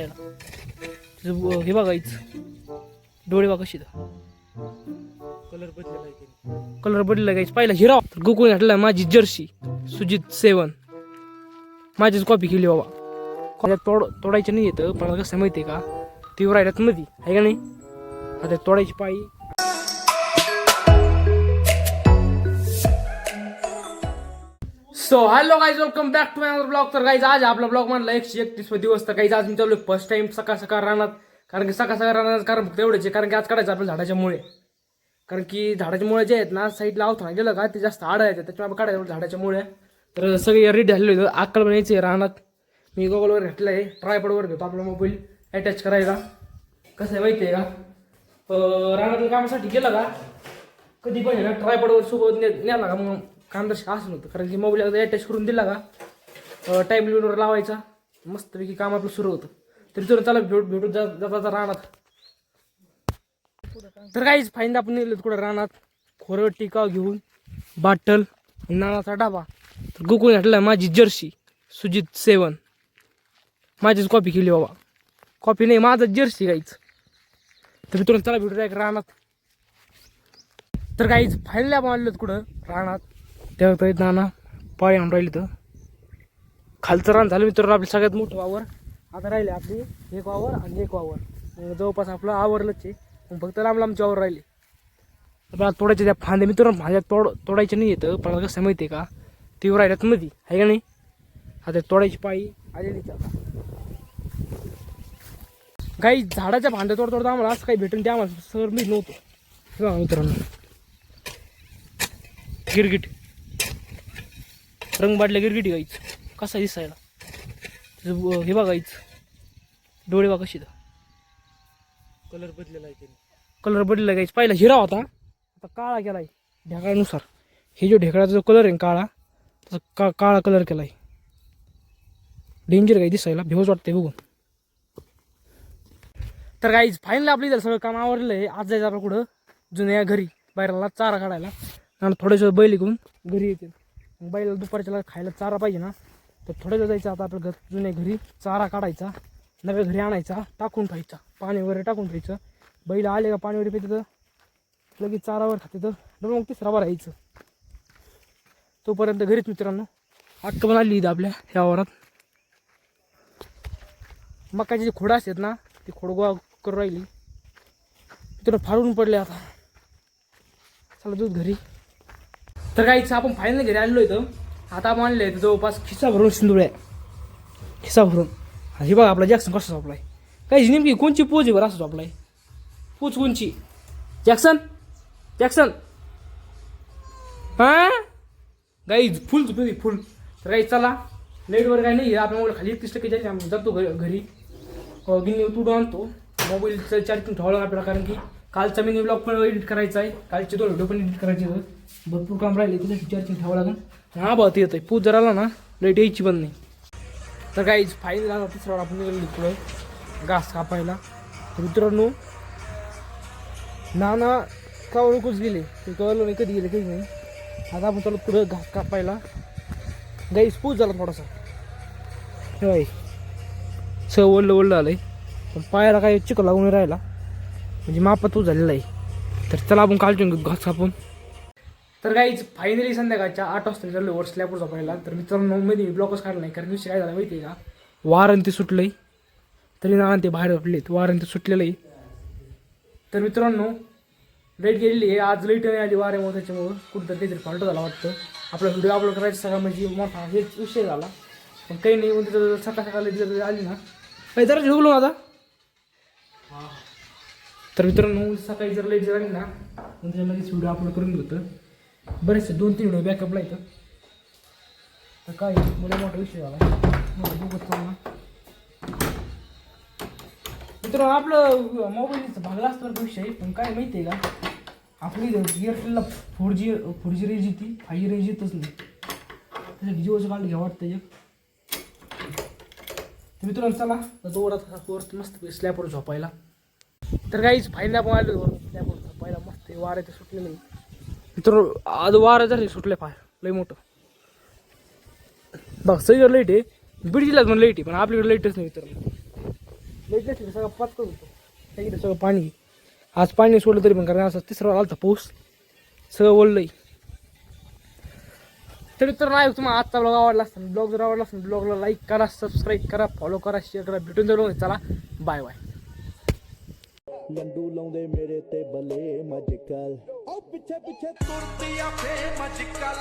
दिसायला. हे बघायचं डोळे बघा कशी कलर बदलला गाईच. पहिला हिरा गोकुळ घातला माझी जर्सी सुजित 7 माझीच कॉपी केली बाबा. तोडायचं नाही येतं पण कसं माहितीये का ती राहिल्यात मध्ये आहे का नाही. आता तोडायची पाळी. So hello guys welcome back to my blog. तर गाईज आज आपला ब्लॉग म्हणला 131 दिवस. तर गाईज आज मी चालू फर्स्ट टाइम सकाळ सकाळ राहणार. कारण की सकाळ सकाळ राहणार कारण फक्त एवढेच आहे कारण की आज काढायचं आपल्या झाडाच्या मुळे. कारण की झाडाच्या मुळे जे आहेत ना साईडला लावताना गेलं का ते जास्त आड आहेत त्याच्यामुळे काढायचं झाडाच्या मुळे. तर सगळे रेडी झालेले होतं. आकल बनायचे राहणार. मी गोगलवर घेतलं आहे ट्रायपॉडवर घेतो आपला मोबाईल अटॅच करायला. कसं आहे माहिती आहे का राहण्याच्या कामासाठी गेलं का कधी पण ना ट्रायपॉडवर सोबत न्याला का मग काम तसं असं नव्हतं. कारण की मोबाईल एकदा अटॅच करून दिला का टाईम लिमिटवर लावायचा मस्तपैकी काम आपलं सुरू होतं. तरी तुला चला भेटून जाता राहणार. तर काहीच फाईन आपण नेलं कुठं राहणार. खोरं टिकाव घेऊन बाटल नानाचा डाबा. तर गोकुळ घातला माझी जर्सी सुजित 7 माझीच कॉपी केली बाबा. कॉपी नाही माझा जर्सी गाईच. तर तुला चला भेटू एक राहणार. तर काहीच फाईनली आपण आणलं कुठं राहणार. तेव्हा नाना पाळी आणून राहिली. तर खालचं रान झालं मित्रांनो आपलं सगळ्यात मोठं वावर. आता राहिले आपली एक वावर आणि एक वावर जवळपास आपलं आवरलंच आहे. मग फक्त लांब लांबची वावर राहिली. आपल्याला तोडायचे त्या फांदे मित्रांनो माझ्या तोडायचे नाही येतं पण कसं माहिती आहे का ती राहिल्यात मध्ये आहे का नाही. आता तोडायची पाळी आलेलीच. आता काही झाडाच्या फांद्या तोडता आम्हाला असं काही भेटून ते आम्हाला सर मी नव्हतं मित्रांनो. गिरगिट रंग बाटल्या गिरगिटी गाईच कसा दिसायला. हे बघायचं डोळे बघा कशी कलर बदलला गाईच. पहिला हिरा होता आता काळा केलाय ढेकळानुसार. हे जो ढेकळाचा जो कलर आहे काळा तसा काळा कलर केलाय. डेंजर काही दिसायला भेवच वाटतंय बघून. तर गाईज फायनली आपली इथं सगळं काम आवरलेलं आहे. आज जायचं आपण कुठं जुन्या घरी बाहेरला चारा काढायला. आणि थोड्याशा बैल घेऊन घरी येते. मग बैल दुपारच्याला खायला चारा पाहिजे ना तर थोड्या वेळ जायचं आता आपल्या जुन्या घरी चारा काढायचा नव्या घरी आणायचा टाकून खायचा पाणी वगैरे टाकून खायचं. बैल आले का पाणी वगैरे पिते तर लगेच चारावर खाते तर मग तिसरा बरं यायचं. तोपर्यंत घरीच मित्रांनो अक्क पण आली इथं आपल्या ह्या वावरात. मकाचे जे खोडं असतात ना ते खोड गोळा करून राहिली मित्रांनो फाडून पडले. आता चला दूध घरी. तर काहीच आपण फायनल घरी आलेलो इथं. आता आपण आणले जवळपास खिसा भरून सिंदुळ्या खिसा भरून. हे बघा आपला जॅक्सन कसा झोपलाय. काही नेमकी कोणची पोज आहे बरं असं झोपलाय. पोच कोणची जॅक्सन जॅक्सन हा गाईज फुल झोपली फुल. तर काही चला लाईटवर काही नाही आपल्या मोबाईल खाली 30% जायचं. आम्ही जातो घरी गिन्नी तुडून आणतो. मोबाईलचं चार्जिंग ठेवावं आपल्याला कारण की कालचा मिनी ब्लॉग पण एडिट करायचा आहे. कालचे 2 व्हिडिओ पण एडिट करायचे आहेत. भरपूर काम राहिले त्याच्यासाठी चार्जिंग ठेवावं लागेल. हा भात येत आहे पूज जर आला ना लाईट यायची पण नाही. तर काहीच फाईन झाला तिसरा आपण निघालो पुढं घास कापायला. तर मित्रांनो नाना कावळूकच गेले ते कळलं नाही कधी गेले काही नाही. आता आपण चालू पुढं घास कापायला. गाईस पूज झाला थोडासा होय स ओढलं आलं आहे पण पायाला काही चिकन लागून राहिला म्हणजे मापात तू झालेला आहे. तर चला आपण कालचून घेऊ घास कापून. तर काहीच फायनली संध्याकाळच्या 8 वाजता चाललो वर स्लॅबवर झोपायला. तर मित्रांनो मध्ये ब्लॉकच काढला नाही कारण विषय काय झाला माहिती आहे का वारं ते सुटलंय तरी ना ते बाहेर झोपलेत वारं ते सुटलेलं आहे. तर मित्रांनो लाईट गेलेली आहे आज लाईट नाही आली वाऱ्यामुळे त्याच्यामुळं कुठंतरी काहीतरी फॉल्ट झाला वाटतं. आपला व्हिडिओ अपलोड करायचा सगळा म्हणजे मोठा हेच विषय झाला पण काही नाही. म्हणजे सकाळ सकाळ आली ना काही जरा झोपलो आता. तर मित्रांनो सकाळी जर लाईट झाली ना म्हणजे लगेच व्हिडिओ अपलोड करून घेतो. बरेचसे 2-3 व्हिडिओ बॅकअपला येतं. तर काय मला मोठा विषय झाला बघत चालला मित्रांनो. आपलं मोबाईलचं भागला असतं विषय पण काय माहिती आहे का आपली एअरटेलला 4G रेंज येते 5G रेंज येतच नाही. त्यासाठी जिओचं कार्ड घ्या वाटतं एक. तर मित्रांनो चला जोरात मस्त स्लॅबवर झोपायला. तर काहीच फायनल आपण आलो स्लॅबवर झोपायला मस्त वारं ते सुटले नाही मित्रांनो. आज वारं जरी सुटले फार लई मोठं बघ सगळीकडे लाईट आहे. बीड जिल्ह्यात पण लाईट आहे पण आपल्याकडे लाईटच नाही मित्रांनो. लेट नसली सगळं पाच होतो इकडे सगळं पाणी. आज पाणी सोडलं तरी पण कारण असं तिसरा आला होता पाऊस सगळं ओढलंय. तरी तर नाही तुम्हाला आजचा ब्लॉग आवडला असेल. ब्लॉग जर आवडला असेल ब्लॉगला लाईक करा, सबस्क्राईब करा, फॉलो करा, शेअर करा. भेटून जाऊ. चला बाय बाय. लंडू लाਉਂਦੇ ਮੇਰੇ ਤੇ ਬਲੇ ਮਜਕਲ ਉਹ ਪਿੱਛੇ ਪਿੱਛੇ ਤੁਰਦੀ ਆ ਫੇ ਮਜਕਲ